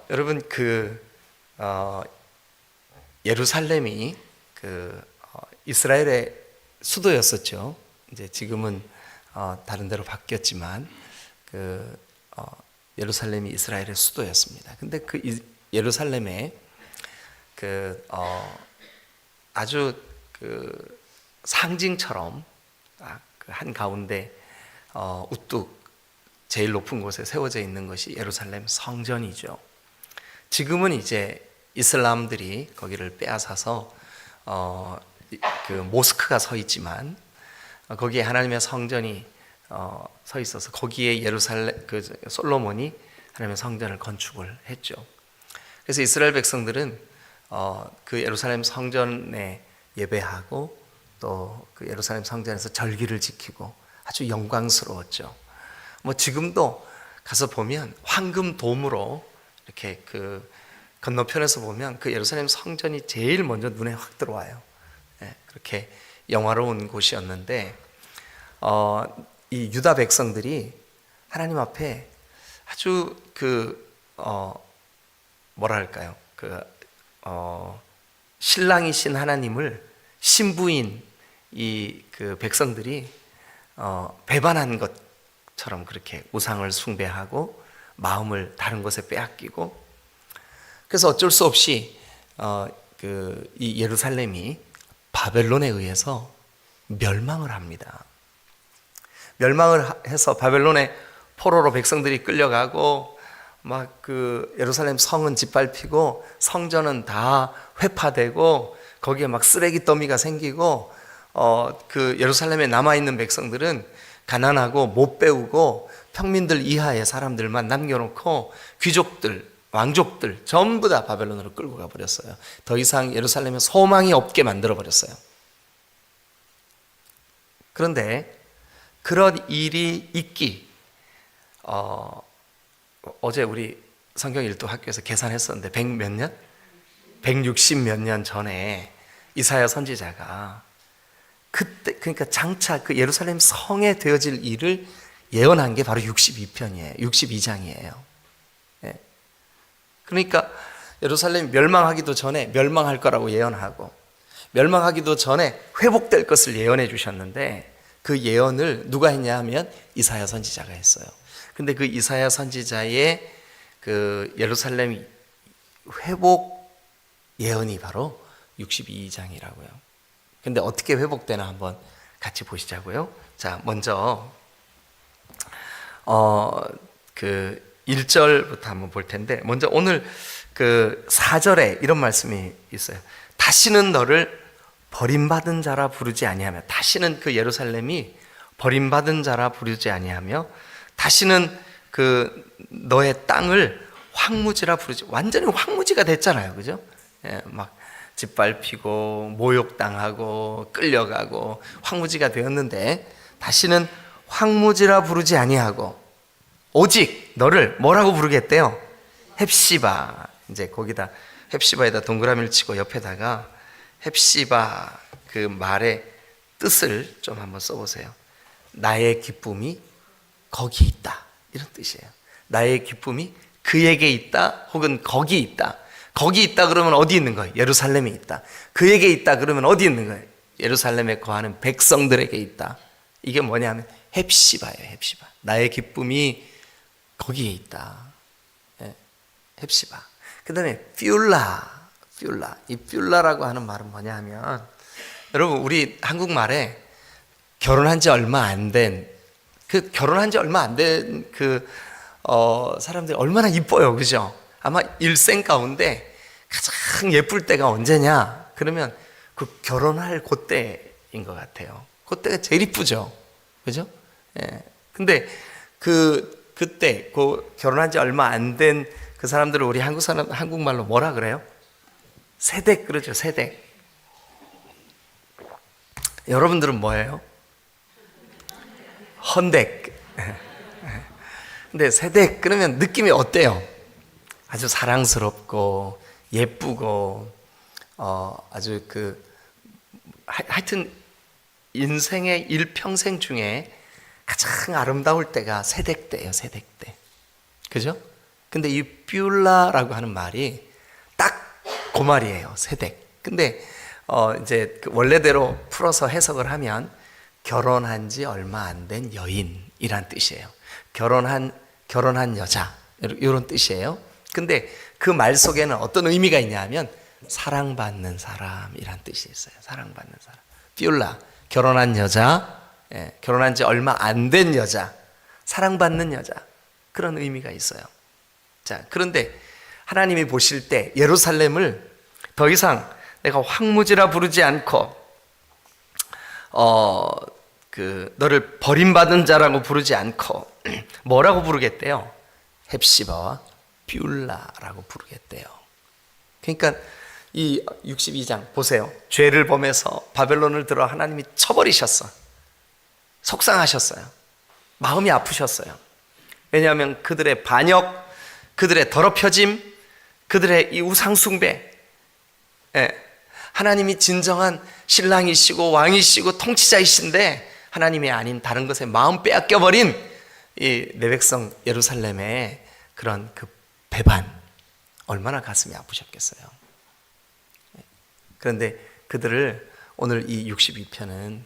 여러분 예루살렘이 이스라엘의 수도였었죠. 이제 지금은 다른 데로 바뀌었지만 예루살렘이 이스라엘의 수도였습니다. 근데 예루살렘에 아주 상징처럼 한 가운데 우뚝 제일 높은 곳에 세워져 있는 것이 예루살렘 성전이죠. 지금은 이제 이슬람들이 거기를 빼앗아서 모스크가 서 있지만 거기에 하나님의 성전이 서 있어서 거기에 솔로몬이 하나님의 성전을 건축을 했죠. 그래서 이스라엘 백성들은 예루살렘 성전에 예배하고 또 예루살렘 성전에서 절기를 지키고 아주 영광스러웠죠. 지금도 가서 보면 황금 돔으로 이렇게 건너편에서 보면 예루살렘 성전이 제일 먼저 눈에 확 들어와요. 그렇게 영화로운 곳이었는데 이 유다 백성들이 하나님 앞에 아주 뭐랄까요? 신랑이신 하나님을 신부인 이 백성들이 배반한 것처럼 그렇게 우상을 숭배하고 마음을 다른 것에 빼앗기고, 그래서 어쩔 수 없이 이 예루살렘이 바벨론에 의해서 멸망을 합니다. 멸망을 해서 바벨론의 포로로 백성들이 끌려가고 예루살렘 성은 짓밟히고 성전은 다 회파되고 거기에 쓰레기 더미가 생기고 예루살렘에 남아있는 백성들은 가난하고 못 배우고 평민들 이하의 사람들만 남겨놓고 귀족들, 왕족들 전부 다 바벨론으로 끌고 가버렸어요. 더 이상 예루살렘에 소망이 없게 만들어버렸어요. 그런데 그런 일이 있기 어제 우리 성경 일도 학교에서 계산했었는데 100 몇 년? 160 몇 년 전에 이사야 선지자가 그때 그러니까 장차 예루살렘 성에 되어질 일을 예언한 게 바로 62편이에요. 62장이에요. 그러니까 예루살렘 멸망하기도 전에 멸망할 거라고 예언하고 멸망하기도 전에 회복될 것을 예언해 주셨는데 그 예언을 누가 했냐 하면 이사야 선지자가 했어요. 근데 이사야 선지자의 예루살렘 회복 예언이 바로 62장이라고요. 근데 어떻게 회복되나 한번 같이 보시자고요. 자, 먼저 1절부터 한번 볼 텐데, 먼저 오늘 4절에 이런 말씀이 있어요. 다시는 너를 버림받은 자라 부르지 아니하며, 다시는 예루살렘이 버림받은 자라 부르지 아니하며, 다시는 너의 땅을 황무지라 부르지. 완전히 황무지가 됐잖아요, 그죠? 짓밟히고 모욕당하고 끌려가고 황무지가 되었는데 다시는 황무지라 부르지 아니하고 오직 너를 뭐라고 부르겠대요? 헵시바. 이제 거기다 헵시바에다 동그라미를 치고 옆에다가 헵시바 말의 뜻을 좀 한번 써보세요. 나의 기쁨이 거기 있다, 이런 뜻이에요. 나의 기쁨이 그에게 있다, 혹은 거기 있다. 거기 있다 그러면 어디 있는 거예요? 예루살렘에 있다. 그에게 있다 그러면 어디 있는 거예요? 예루살렘에 거하는 백성들에게 있다. 이게 뭐냐면 헵시바예요. 헵시바. 나의 기쁨이 거기에 있다. 헵시바. 그 다음에 뷸라. 이 뷸라라고 하는 말은 뭐냐 하면, 여러분 우리 한국말에 결혼한 지 얼마 안 된 사람들이 얼마나 이뻐요, 그죠? 아마 일생 가운데 가장 예쁠 때가 언제냐? 그러면 결혼할 그때인 것 같아요. 그때가 제일 이쁘죠, 그죠? 근데 그때 결혼한 지 얼마 안 된 그 사람들을 우리 한국말로 뭐라 그래요? 새댁 그러죠, 새댁. 여러분들은 뭐예요? 헌댁. 근데 새댁 그러면 느낌이 어때요? 아주 사랑스럽고 예쁘고 아주 하여튼 인생의 일평생 중에 가장 아름다울 때가 새댁 때예요, 새댁 때. 그죠? 근데 이 뷰라라고 하는 말이 딱 그 말이에요. 세댁. 근데 이제 그 원래대로 풀어서 해석을 하면 결혼한 지 얼마 안 된 여인이란 뜻이에요. 결혼한 여자 이런 뜻이에요. 근데 그 말 속에는 어떤 의미가 있냐면 사랑받는 사람이란 뜻이 있어요. 사랑받는 사람. 뷰라, 결혼한 여자, 결혼한 지 얼마 안 된 여자, 사랑받는 여자, 그런 의미가 있어요. 자, 그런데 하나님이 보실 때 예루살렘을 더 이상 내가 황무지라 부르지 않고 너를 버림받은 자라고 부르지 않고 뭐라고 부르겠대요? 헵시바와 뷰라라고 부르겠대요. 그러니까 이 62장 보세요. 죄를 범해서 바벨론을 들어 하나님이 쳐버리셨어. 속상하셨어요. 마음이 아프셨어요. 왜냐하면 그들의 반역, 그들의 더럽혀짐, 그들의 이 우상숭배, 하나님이 진정한 신랑이시고 왕이시고 통치자이신데 하나님이 아닌 다른 것에 마음 빼앗겨버린 이 내 백성 예루살렘의 그런 그 배반, 얼마나 가슴이 아프셨겠어요. 그런데 그들을 오늘 이 62편은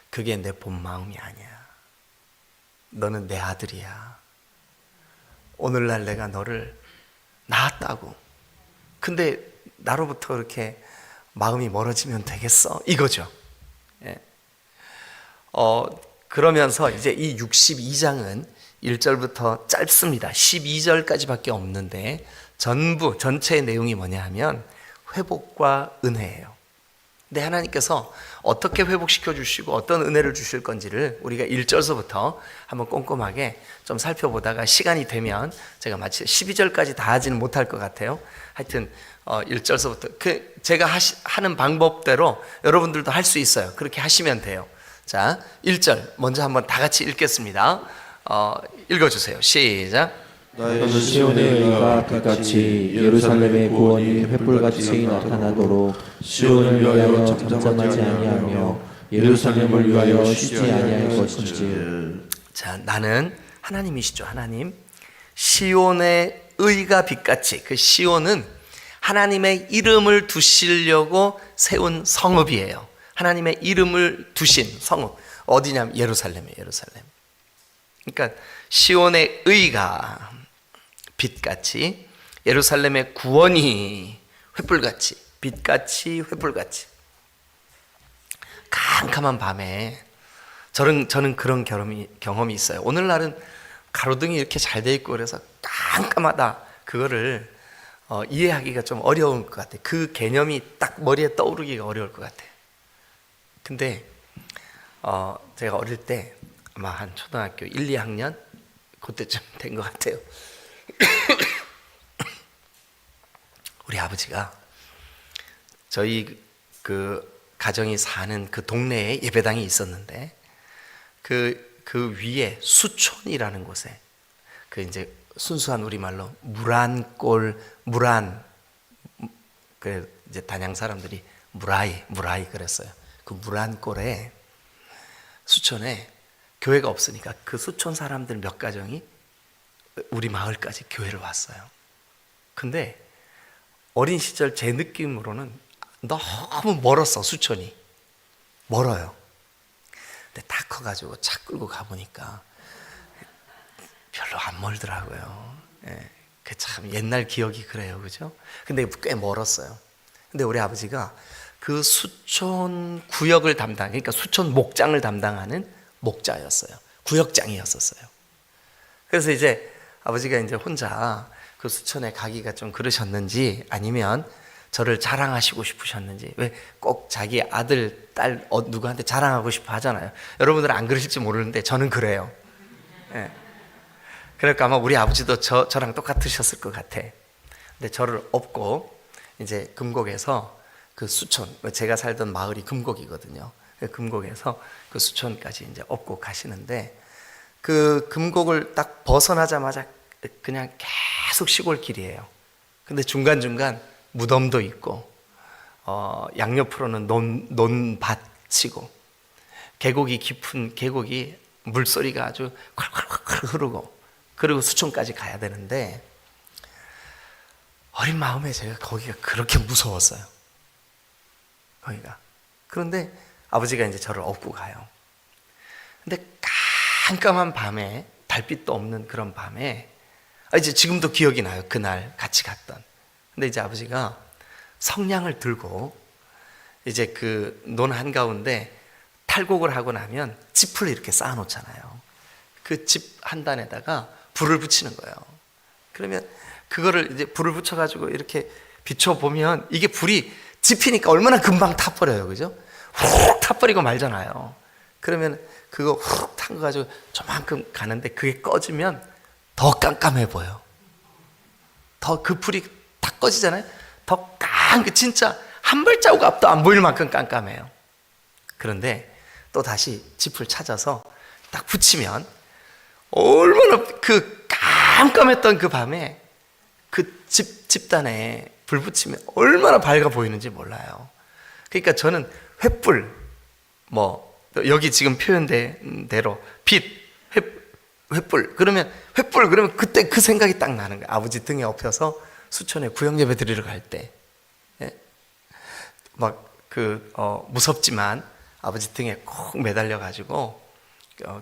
그게 내 본 마음이 아니야. 너는 내 아들이야. 오늘날 내가 너를 낳았다고. 근데 나로부터 그렇게 마음이 멀어지면 되겠어? 이거죠. 그러면서 이제 이 62장은 1절부터 짧습니다. 12절까지밖에 없는데 전체의 내용이 뭐냐 하면 회복과 은혜예요. 근데 하나님께서 어떻게 회복시켜 주시고 어떤 은혜를 주실 건지를 우리가 1절서부터 한번 꼼꼼하게 좀 살펴보다가 시간이 되면 제가 마치 12절까지 다 하지는 못할 것 같아요. 하여튼 1절서부터 제가 하는 방법대로 여러분들도 할 수 있어요. 그렇게 하시면 돼요. 자, 1절 먼저 한번 다 같이 읽겠습니다. 읽어주세요. 시작. 너희 시온의 의가 빛같이 예루살렘의 구원이 횃불같이 나타나도록 시온을 위하여 잠잠하지 아니하며 예루살렘을 위하여 쉬지 아니할 것인지. 자, 나는 하나님이시죠. 하나님. 시온의 의가 빛같이, 그 시온은 하나님의 이름을 두시려고 세운 성읍이에요. 하나님의 이름을 두신 성읍. 어디냐면 예루살렘이에요. 예루살렘. 그러니까 시온의 의가 빛같이, 예루살렘의 구원이 횃불같이, 빛같이 횃불같이. 캄캄한 밤에 저는 그런 경험이 있어요. 오늘날은 가로등이 이렇게 잘 돼 있고 그래서 깜깜하다, 그거를 이해하기가 좀 어려운 것 같아요. 그 개념이 딱 머리에 떠오르기가 어려울 것 같아요. 근데 제가 어릴 때 아마 한 초등학교 1, 2학년 그때쯤 된 것 같아요. 우리 아버지가 저희 그 가정이 사는 그 동네에 예배당이 있었는데 그 위에 수촌이라는 곳에 그 이제 순수한 우리말로 무란골, 그 이제 단양 사람들이 무라이 그랬어요. 그 무란골에 수촌에 교회가 없으니까 그 수촌 사람들 몇 가정이 우리 마을까지 교회를 왔어요. 근데 어린 시절 제 느낌으로는 너무 멀었어. 수촌이 멀어요. 근데 다 커가지고 차 끌고 가보니까 별로 안 멀더라고요. 그 참 옛날 기억이 그래요, 그죠? 근데 꽤 멀었어요. 근데 우리 아버지가 그 수촌 구역을 그러니까 수촌 목장을 담당하는 목자였어요. 구역장이었었어요. 그래서 이제 아버지가 이제 혼자 그 수촌에 가기가 좀 그러셨는지 아니면 저를 자랑하시고 싶으셨는지, 왜 꼭 자기 아들, 딸 누구한테 자랑하고 싶어 하잖아요. 여러분들은 안 그러실지 모르는데 저는 그래요. 그러니까 아마 우리 아버지도 저랑 똑같으셨을 것 같아. 근데 저를 업고 이제 금곡에서 그 수촌, 제가 살던 마을이 금곡이거든요. 금곡에서 그 수촌까지 이제 업고 가시는데 그 금곡을 딱 벗어나자마자 그냥 계속 시골 길이에요. 근데 중간중간 무덤도 있고 양옆으로는 논밭이고 계곡이 깊은 계곡이 물소리가 아주 콸콸콸 흐르고, 그리고 수촌까지 가야 되는데 어린 마음에 제가 거기가 그렇게 무서웠어요. 거기가. 그런데 아버지가 이제 저를 업고 가요. 근데 깜깜한 밤에, 달빛도 없는 그런 밤에, 이제 지금도 기억이 나요. 그날 같이 갔던. 근데 이제 아버지가 성냥을 들고 이제 그 논 한가운데 탈곡을 하고 나면 짚을 이렇게 쌓아 놓잖아요. 그 짚 한 단에다가 불을 붙이는 거예요. 그러면 그거를 이제 불을 붙여가지고 이렇게 비춰보면 이게 불이 짚이니까 얼마나 금방 타버려요. 그죠? 훅 타버리고 말잖아요. 그러면 그거 훅 탄 거 가지고 저만큼 가는데 그게 꺼지면 더 깜깜해 보여. 더 그 불이 딱 꺼지잖아요. 더 진짜 한 발자국 앞도 안 보일 만큼 깜깜해요. 그런데 또 다시 짚을 찾아서 딱 붙이면 얼마나 그 깜깜했던 그 밤에 그 집단에 불 붙이면 얼마나 밝아 보이는지 몰라요. 그러니까 저는 횃불, 여기 지금 표현된 대로 빛, 횃불 그러면 그때 그 생각이 딱 나는 거예요. 아버지 등에 업혀서 수천에 구역예배 드리러 갈 때, 무섭지만 아버지 등에 꼭 매달려 가지고,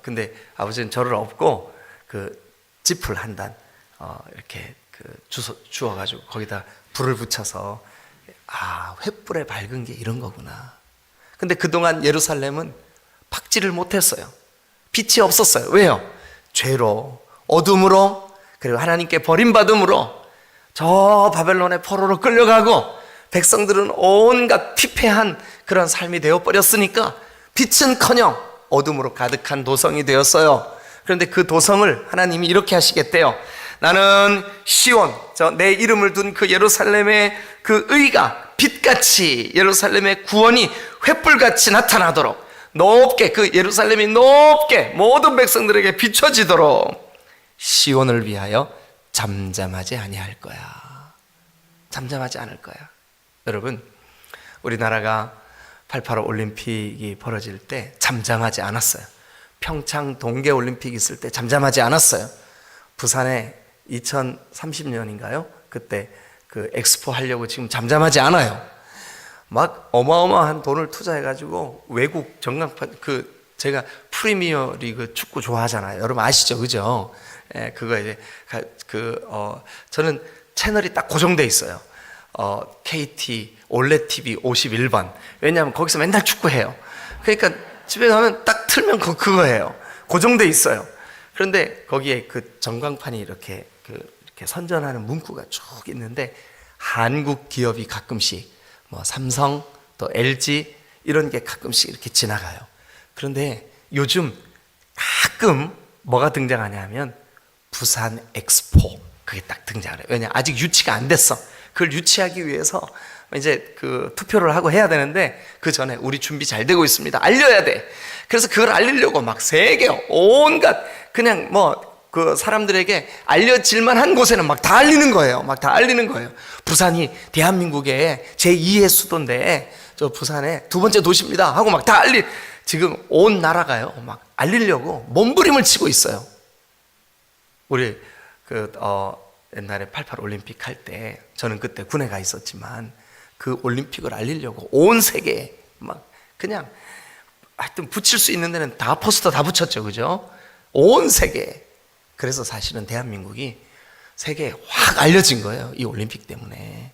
근데 아버지는 저를 업고 그 짚을 한 단 이렇게 주워 가지고 거기다 불을 붙여서 횃불에 밝은 게 이런 거구나. 근데 그동안 예루살렘은 박지를 못했어요. 빛이 없었어요. 왜요? 죄로, 어둠으로, 그리고 하나님께 버림받음으로 저 바벨론의 포로로 끌려가고 백성들은 온갖 피폐한 그런 삶이 되어버렸으니까 빛은커녕 어둠으로 가득한 도성이 되었어요. 그런데 그 도성을 하나님이 이렇게 하시겠대요. 나는 시온, 내 이름을 둔 그 예루살렘의 그 의가 빛같이, 예루살렘의 구원이 횃불같이 나타나도록 높게, 그 예루살렘이 높게 모든 백성들에게 비춰지도록 시온을 위하여 잠잠하지 아니할 거야. 잠잠하지 않을 거야. 여러분, 우리나라가 88 올림픽이 벌어질 때 잠잠하지 않았어요. 평창 동계 올림픽 있을 때 잠잠하지 않았어요. 부산에 2030년인가요? 그때 그 엑스포 하려고 지금 잠잠하지 않아요. 막 어마어마한 돈을 투자해가지고 외국 전광판, 제가 프리미어 리그 축구 좋아하잖아요. 여러분 아시죠? 그죠? 그거 이제 저는 채널이 딱 고정돼 있어요. KT 올레 TV 51번. 왜냐하면 거기서 맨날 축구해요. 그러니까 집에 가면 딱 틀면 그거예요. 고정돼 있어요. 그런데 거기에 그 전광판이 이렇게 선전하는 문구가 쭉 있는데, 한국 기업이 가끔씩 삼성 또 LG 이런 게 가끔씩 이렇게 지나가요. 그런데 요즘 가끔 뭐가 등장하냐면 부산 엑스포, 그게 딱 등장을 해요. 왜냐, 아직 유치가 안 됐어. 그걸 유치하기 위해서 이제 투표를 하고 해야 되는데, 그 전에 우리 준비 잘 되고 있습니다, 알려야 돼. 그래서 그걸 알리려고 막 세계 온갖 그냥 사람들에게 알려질만 한 곳에는 막 다 알리는 거예요. 막 다 알리는 거예요. 부산이 대한민국의 제2의 수도인데 저 부산의 두 번째 도시입니다 하고 막 다 지금 온 나라가요 막 알리려고 몸부림을 치고 있어요. 우리 옛날에 88 올림픽 할 때 저는 그때 군에 가 있었지만 그 올림픽을 알리려고 온 세계에 막 그냥 하여튼 붙일 수 있는 데는 다 포스터 다 붙였죠. 그죠? 온 세계에. 그래서 사실은 대한민국이 세계에 확 알려진 거예요, 이 올림픽 때문에.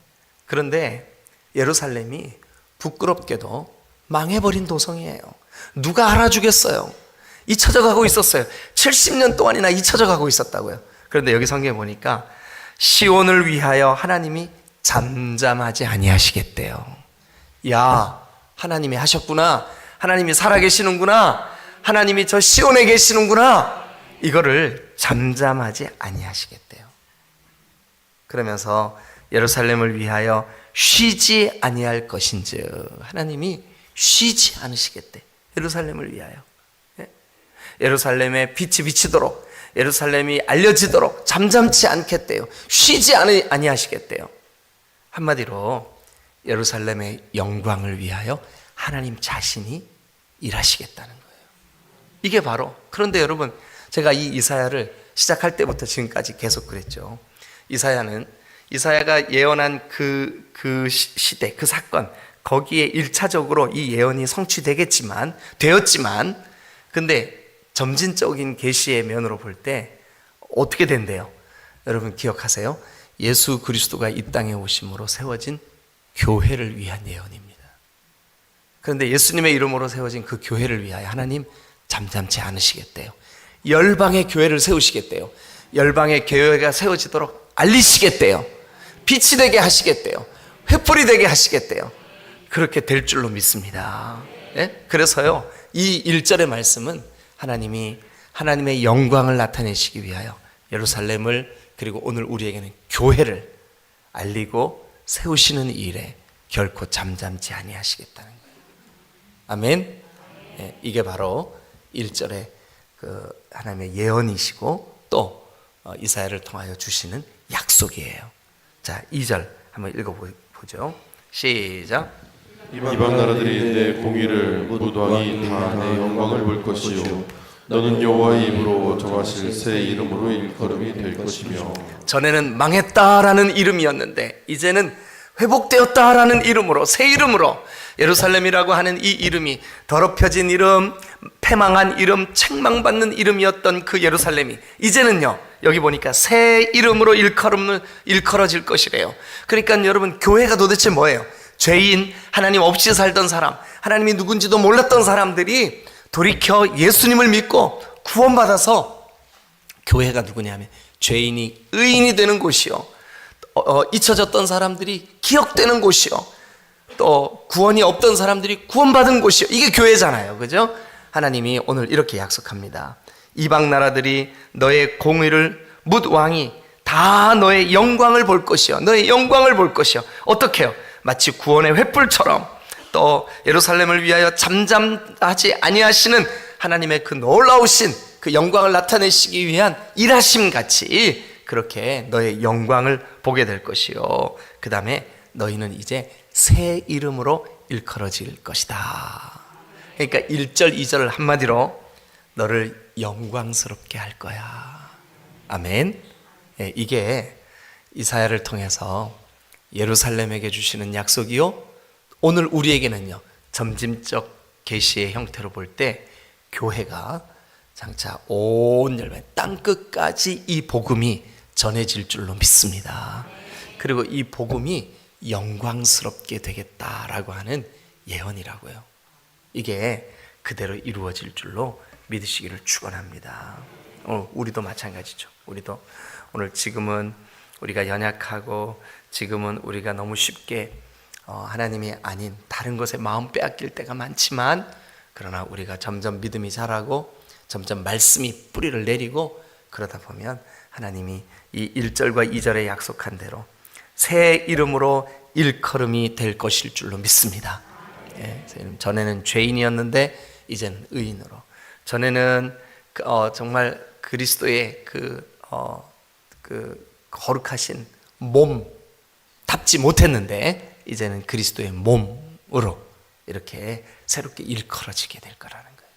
그런데 예루살렘이 부끄럽게도 망해버린 도성이에요. 누가 알아주겠어요? 잊혀져 가고 있었어요. 70년 동안이나 잊혀져 가고 있었다고요. 그런데 여기 성경에 보니까 시온을 위하여 하나님이 잠잠하지 아니하시겠대요. 야, 하나님이 하셨구나. 하나님이 살아계시는구나. 하나님이 저 시온에 계시는구나. 이거를 잠잠하지 아니하시겠대요. 그러면서 예루살렘을 위하여 쉬지 아니할 것인즉, 하나님이 쉬지 않으시겠대. 예루살렘을 위하여. 예루살렘에 빛이 비치도록, 예루살렘이 알려지도록 잠잠치 않겠대요. 쉬지 아니하시겠대요. 한마디로 예루살렘의 영광을 위하여 하나님 자신이 일하시겠다는 거예요. 이게 바로, 그런데 여러분, 제가 이 이사야를 시작할 때부터 지금까지 계속 그랬죠. 이사야는 이사야가 예언한 그 시대, 그 사건, 거기에 1차적으로 이 예언이 성취되었지만, 근데 점진적인 계시의 면으로 볼 때 어떻게 된대요? 여러분 기억하세요? 예수 그리스도가 이 땅에 오심으로 세워진 교회를 위한 예언입니다. 그런데 예수님의 이름으로 세워진 그 교회를 위하여 하나님 잠잠치 않으시겠대요. 열방의 교회를 세우시겠대요. 열방의 교회가 세워지도록 알리시겠대요. 빛이 되게 하시겠대요. 횃불이 되게 하시겠대요. 그렇게 될 줄로 믿습니다. 예? 그래서요, 이 1절의 말씀은 하나님이 하나님의 영광을 나타내시기 위하여 예루살렘을, 그리고 오늘 우리에게는 교회를 알리고 세우시는 일에 결코 잠잠지 아니하시겠다는 거예요. 아멘. 예, 이게 바로 1절의 그 하나님의 예언이시고 또 이사야를 통하여 주시는 약속이에요. 자, 2절 한번 읽어보죠. 시작. 이방 나라들이 내 공의를 묻 왕이 다 내 영광을 볼 것이요 너는 여호와의 입으로 정하실 새 이름으로 일컬음이 될 것이며. 전에는 망했다라는 이름이었는데 이제는 회복되었다라는 이름으로, 새 이름으로, 예루살렘이라고 하는 이 이름이 더럽혀진 이름, 패망한 이름, 책망받는 이름이었던 그 예루살렘이 이제는요, 여기 보니까 새 이름으로 일컬어질 것이래요. 그러니까 여러분, 교회가 도대체 뭐예요? 죄인, 하나님 없이 살던 사람, 하나님이 누군지도 몰랐던 사람들이 돌이켜 예수님을 믿고 구원받아서, 교회가 누구냐면 죄인이 의인이 되는 곳이요, 잊혀졌던 사람들이 기억되는 곳이요, 또 구원이 없던 사람들이 구원받은 곳이요. 이게 교회잖아요. 그죠? 하나님이 오늘 이렇게 약속합니다. 이방 나라들이 너의 공의를 묻 왕이 다 너의 영광을 볼 것이요, 너의 영광을 볼 것이요. 어떻게요? 마치 구원의 횃불처럼, 또 예루살렘을 위하여 잠잠하지 아니하시는 하나님의 그 놀라우신 그 영광을 나타내시기 위한 일하심 같이 그렇게 너의 영광을 보게 될 것이요, 그 다음에 너희는 이제 새 이름으로 일컬어질 것이다. 그러니까 1절 2절을 한마디로 너를 영광스럽게 할 거야. 아멘. 예, 이게 이사야를 통해서 예루살렘에게 주시는 약속이요, 오늘 우리에게는요, 점진적 계시의 형태로 볼 때 교회가 장차 온 열방 땅끝까지 이 복음이 전해질 줄로 믿습니다. 그리고 이 복음이 영광스럽게 되겠다라고 하는 예언이라고요. 이게 그대로 이루어질 줄로 믿으시기를 축원합니다. 우리도 마찬가지죠. 우리도 오늘 지금은 우리가 연약하고 지금은 우리가 너무 쉽게 하나님이 아닌 다른 것에 마음 빼앗길 때가 많지만, 그러나 우리가 점점 믿음이 자라고 점점 말씀이 뿌리를 내리고 그러다 보면 하나님이 이 1절과 2절에 약속한 대로 새 이름으로 일컬음이 될 것일 줄로 믿습니다. 예, 전에는 죄인이었는데 이제는 의인으로, 전에는 정말 그리스도의 그 거룩하신 몸 답지 못했는데 이제는 그리스도의 몸으로 이렇게 새롭게 일컬어지게 될 거라는 거예요.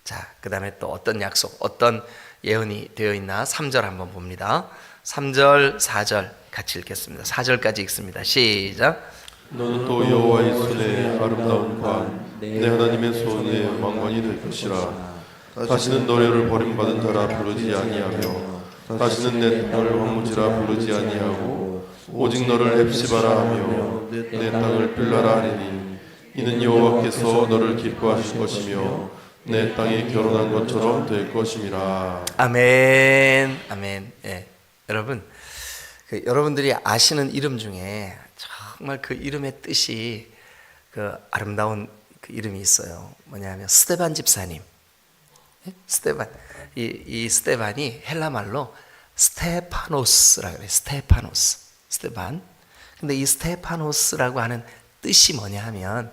자, 그 다음에 또 어떤 약속, 어떤 예언이 되어 있나 3절 한번 봅니다. 3절 4절 같이 읽겠습니다. 4절까지 읽습니다. 시작. 너는 또 여호와의 손에 아름다운 관, 내 하나님의 손에 왕관이 될 것이라. 다시는 너를 버림받은 자라 부르지 아니하며 다시는 내 땅을 황무지라 부르지 아니하고 오직 너를 헵시바라 하며 내 땅을 빌라라 하리니 이는 여호와께서 너를 기뻐하실 것이며 내 땅이 결혼한 것처럼 될 것임이라. 아멘. 아멘. 예. 여러분, 여러분들이 아시는 이름 중에 정말 그 이름의 뜻이 그 아름다운 그 이름이 있어요. 뭐냐면 스데반 집사님. 예? 스데반. 이 스데반이 헬라 말로 스테파노스라고 그래요. 스테반. 근데 이 스테파노스라고 하는 뜻이 뭐냐 하면,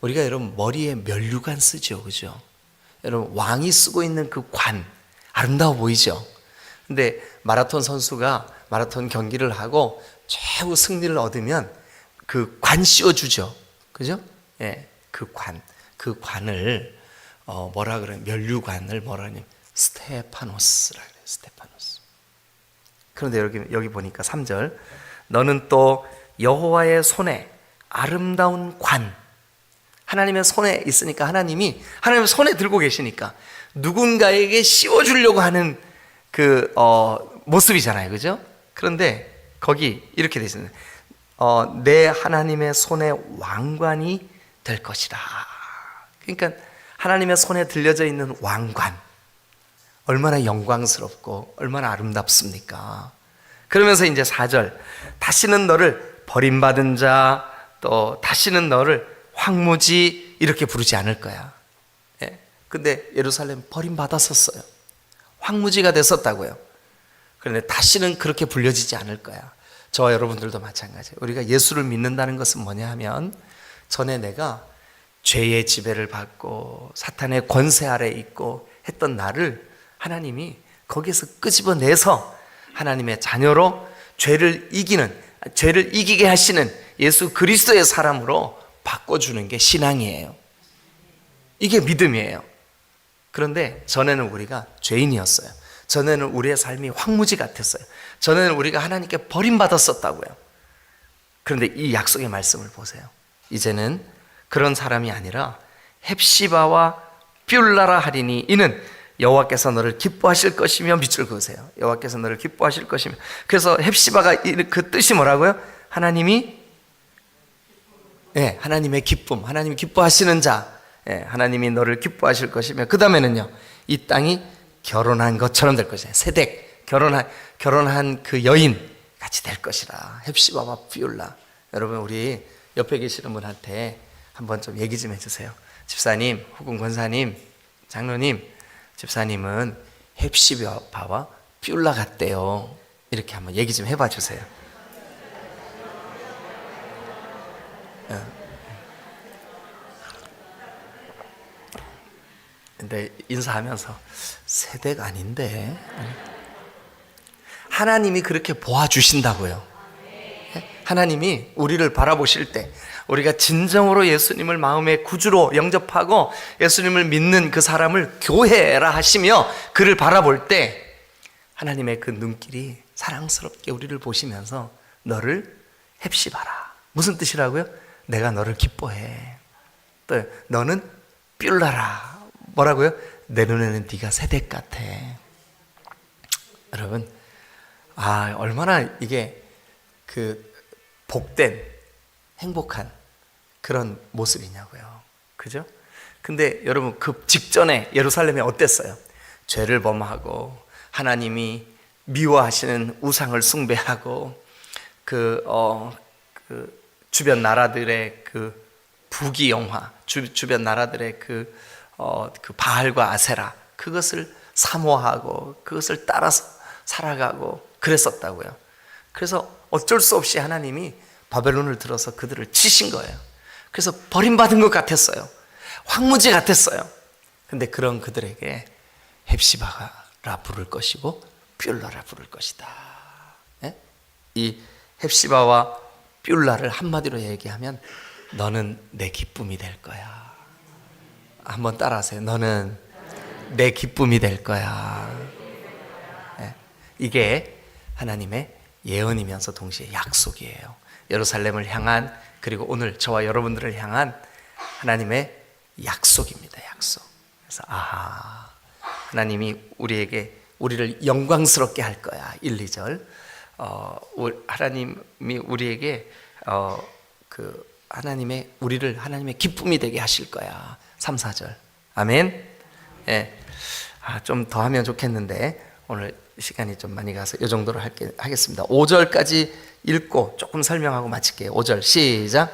우리가 여러분 머리에 면류관 쓰죠. 그죠? 여러분 왕이 쓰고 있는 그 관, 아름다워 보이죠? 근데 마라톤 선수가 마라톤 경기를 하고 최후 승리를 얻으면 그 관 씌워주죠. 그죠? 예, 그 관을 뭐라 그래요? 면류관을 뭐라 하냐면 스테파노스라 그래요. 스테파노스. 그런데 여기 보니까 3절 너는 또 여호와의 손에 아름다운 관, 하나님의 손에 있으니까 하나님의 손에 들고 계시니까 누군가에게 씌워주려고 하는 그 모습이잖아요, 그죠? 그런데 거기 이렇게 되어 있습니다. 내 하나님의 손에 왕관이 될 것이라. 그러니까 하나님의 손에 들려져 있는 왕관, 얼마나 영광스럽고 얼마나 아름답습니까? 그러면서 이제 4절, 다시는 너를 버림받은 자, 또 다시는 너를 황무지 이렇게 부르지 않을 거야. 예? 근데 예루살렘 버림받았었어요. 황무지가 됐었다고요. 그런데 다시는 그렇게 불려지지 않을 거야. 저와 여러분들도 마찬가지예요. 우리가 예수를 믿는다는 것은 뭐냐 하면, 전에 내가 죄의 지배를 받고 사탄의 권세 아래 있고 했던 나를 하나님이 거기에서 끄집어내서 하나님의 자녀로 죄를 이기게 하시는 예수 그리스도의 사람으로 바꿔주는 게 신앙이에요. 이게 믿음이에요. 그런데 전에는 우리가 죄인이었어요. 전에는 우리의 삶이 황무지 같았어요. 전에는 우리가 하나님께 버림받았었다고요. 그런데 이 약속의 말씀을 보세요. 이제는 그런 사람이 아니라 헵시바와 뷸라라 하리니 이는 여호와께서 너를 기뻐하실 것이며, 밑줄 그으세요. 여호와께서 너를 기뻐하실 것이며. 그래서 헵시바가 그 뜻이 뭐라고요? 하나님의 기쁨, 하나님이 기뻐하시는 자, 하나님이 너를 기뻐하실 것이며, 그 다음에는요, 이 땅이 결혼한 것처럼 될 것이다. 세댁, 결혼한 그 여인 같이 될 것이라. 헵시바와 뷸라. 여러분, 우리 옆에 계시는 분한테 한번 좀 얘기 좀 해주세요. 집사님, 혹은 권사님, 장로님, 집사님은 헵시바와 뷸라 같대요. 이렇게 한번 얘기 좀 해봐 주세요. 근데 인사하면서 세대가 아닌데, 하나님이 그렇게 보아주신다고요. 하나님이 우리를 바라보실 때, 우리가 진정으로 예수님을 마음의 구주로 영접하고 예수님을 믿는 그 사람을 교회라 하시며 그를 바라볼 때, 하나님의 그 눈길이 사랑스럽게 우리를 보시면서 너를 헵시바라. 무슨 뜻이라고요? 내가 너를 기뻐해. 또 너는 뷸라라. 뭐라고요? 내 눈에는 네가 세댁 같아. 여러분, 얼마나 이게 그 복된, 행복한 그런 모습이냐고요. 그죠? 근데 여러분, 그 직전에 예루살렘이 어땠어요? 죄를 범하고 하나님이 미워하시는 우상을 숭배하고 그 주변 나라들의 그 부귀영화, 주변 나라들의 그 바알과 아세라, 그것을 사모하고 그것을 따라서 살아가고 그랬었다고요. 그래서 어쩔 수 없이 하나님이 바벨론을 들어서 그들을 치신 거예요. 그래서 버림받은 것 같았어요. 황무지 같았어요. 근데 그런 그들에게 헵시바라 부를 것이고 뷸라라 부를 것이다. 이 헵시바와 뷸라를 한마디로 얘기하면 너는 내 기쁨이 될 거야. 한번 따라하세요. 너는 내 기쁨이 될 거야. 이게 하나님의 예언이면서 동시에 약속이에요. 예루살렘을 향한, 그리고 오늘 저와 여러분들을 향한 하나님의 약속입니다. 약속. 그래서 하나님이 우리를 영광스럽게 할 거야. 1, 2절. 하나님이 우리에게 우리를 하나님의 기쁨이 되게 하실 거야. 3, 4절. 아멘. 좀 더 하면 좋겠는데 오늘 시간이 좀 많이 가서 이 정도로 하겠습니다. 5절까지 읽고 조금 설명하고 마칠게요. 5절 시작.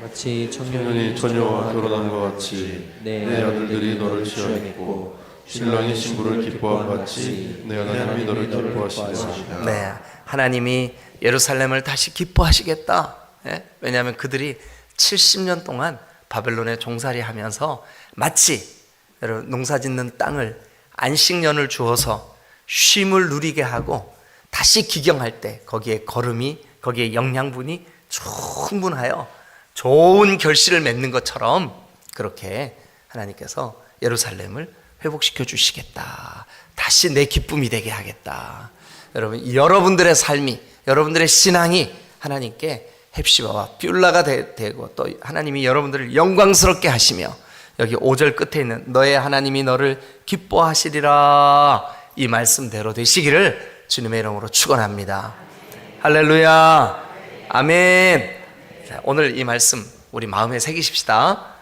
마치 청년이 처녀와 결혼한 것 같이 내 아들들이 너를 취하겠고 신랑이 신부를 기뻐함 같이 내 하나님이 너를 기뻐하시리라. 네, 하나님이 예루살렘을 다시 기뻐하시겠다. 왜냐하면 그들이 70년 동안 바벨론에 종살이하면서 마치 농사짓는 땅을 안식년을 주어서 쉼을 누리게 하고 다시 기경할 때 거기에 거기에 영양분이 충분하여 좋은 결실을 맺는 것처럼 그렇게 하나님께서 예루살렘을 회복시켜 주시겠다. 다시 내 기쁨이 되게 하겠다. 여러분, 여러분들의 삶이, 여러분들의 신앙이 하나님께 헵시바와 뷸라가 되고 또 하나님이 여러분들을 영광스럽게 하시며 여기 5절 끝에 있는 너의 하나님이 너를 기뻐하시리라 이 말씀대로 되시기를 주님의 이름으로 축원합니다. 할렐루야. 아멘. 자, 오늘 이 말씀 우리 마음에 새기십시다.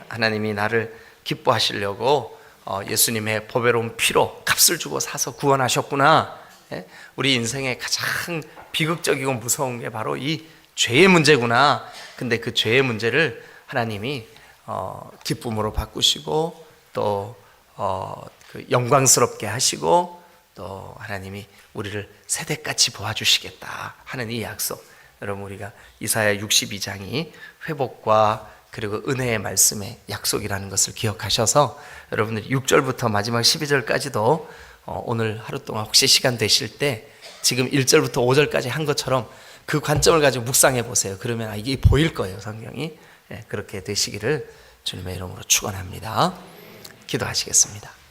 하나님이 나를 기뻐하시려고 예수님의 보배로운 피로 값을 주고 사서 구원하셨구나. 우리 인생의 가장 비극적이고 무서운 게 바로 이 죄의 문제구나. 근데 그 죄의 문제를 하나님이 기쁨으로 바꾸시고 또 그 영광스럽게 하시고 또 하나님이 우리를 새댁같이 보아주시겠다 하는 이 약속. 여러분 우리가 이사야 62장이 회복과 그리고 은혜의 말씀의 약속이라는 것을 기억하셔서 여러분들이 6절부터 마지막 12절까지도 오늘 하루 동안 혹시 시간 되실 때 지금 1절부터 5절까지 한 것처럼 그 관점을 가지고 묵상해 보세요. 그러면 이게 보일 거예요, 성경이. 그렇게 되시기를 주님의 이름으로 축원합니다. 기도하시겠습니다.